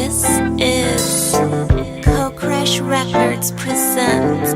This is Co-Crash Records present.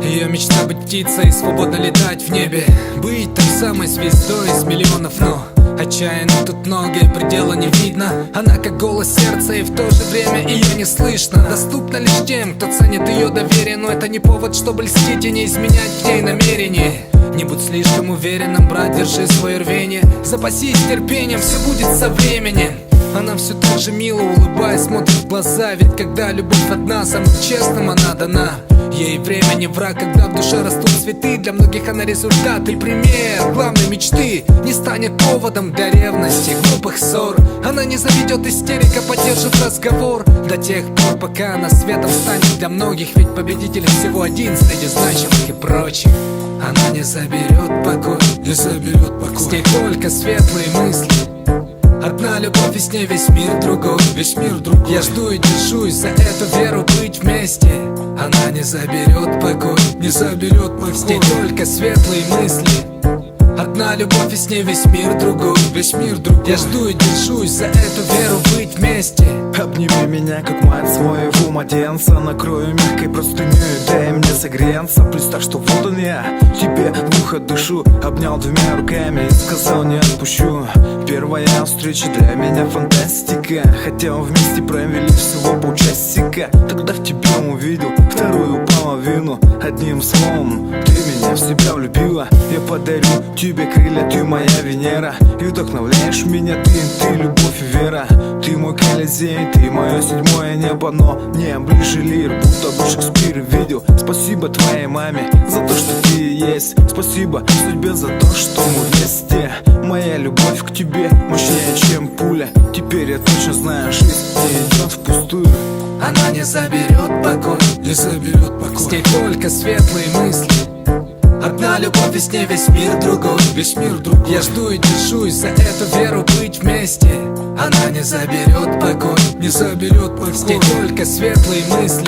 Ее мечта быть птицей, свободно летать в небе, быть той самой звездой из миллионов, но отчаянно тут многое, предела не видно. Она как голос сердца, и в то же время ее не слышно. Доступна лишь тем, кто ценит ее доверие, но это не повод, чтобы льстить и не изменять в ней намерение. Не будь слишком уверенным, брат, держи свое рвение. Запасись терпением, все будет со временем. Она все так же мило улыбаясь смотрит в глаза, ведь когда любовь одна, самым честным она дана. Ей время не враг, когда в душе растут цветы. Для многих она результат и пример главной мечты. Не станет поводом для ревности, глупых ссор. Она не заведет истерика, поддержит разговор до тех пор, пока она светом станет для многих. Ведь победитель всего один среди значимых и прочих. Она не заберет покой, не заберет покой. С ней только светлые мысли. Одна любовь, и с ней весь мир другой, весь мир другой. Я жду и держусь за эту веру быть вместе. Она не заберет покой, не заберет покой. С ней только светлые мысли. Одна любовь, и с ней весь мир другой, весь мир другой. Я жду и держусь за эту веру быть вместе. Обними меня, как мать своего младенца. Накрою мягкой простыней, дай мне согреться. Представь, что вот он я, тебе в ухо дышу. Обнял двумя руками и сказал не отпущу. Первая встреча для меня фантастика. Хотя вместе провели всего полчасика. Тогда в тебе увидел вторую половину. Одним словом, ты меня в себя влюбила. Я подарю тебе крылья, ты моя Венера. И вдохновляешь меня, ты любовь и вера. Ты мой Колизей, ты мое седьмое небо. Но не ближе лир, будто бы Шекспир видел. Спасибо твоей маме за то, что ты есть. Спасибо судьбе за то, что мы вместе. Моя любовь к тебе мощнее, чем пуля. Теперь я точно знаю, жизнь не идет впустую. Она не заберет покой, не заберет покой. С ней только светлые мысли. Одна любовь, и с ней весь мир другой, весь мир другой. Я жду и держусь за эту веру быть вместе. Она не заберет покой, не заберет покой. С ней только светлые мысли.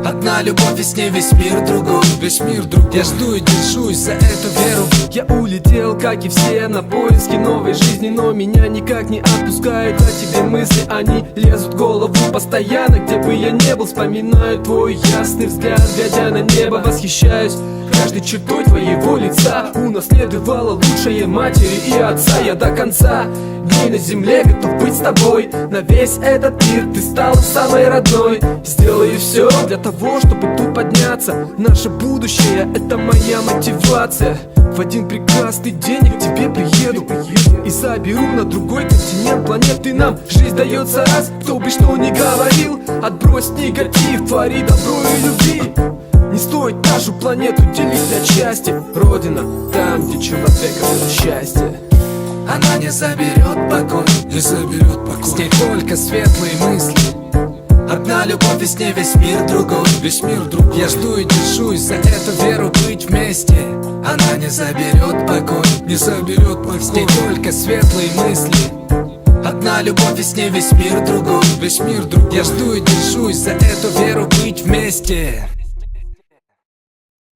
Одна любовь, и с ней весь мир другой, весь мир другой. Я жду и держусь за эту веру. Я улетел, как и все, на поиски новой жизни, но меня никак не отпускают от тебе мысли. Они лезут в голову постоянно, где бы я не был. Вспоминаю твой ясный взгляд, глядя на небо. Восхищаюсь каждой чертой твоего лица. Унаследовала лучшие матери и отца. Я до конца дней на земле готов быть с тобой. На весь этот мир ты стала самой родной. Сделаю все для того, чтобы тут подняться. Наше будущее — это моя мотивация. В один прекрасный день я к тебе приеду и заберу на другой континент планеты. Нам жизнь дается раз, кто бы что ни говорил. Отбрось негатив, твори добро и любви. Не стоит нашу планету делить на части. Родина там, где человек это счастье. Она не заберет покой, не заберет покой. С ней только светлые мысли. Одна любовь, и с ней весь мир другой, весь мир другой. Я жду и держусь за эту веру быть вместе. Она не заберет покой, не заберет покой. С ней только светлые мысли. Одна любовь, и с ней весь мир другой, весь мир другой. Я жду и держусь за эту веру быть вместе.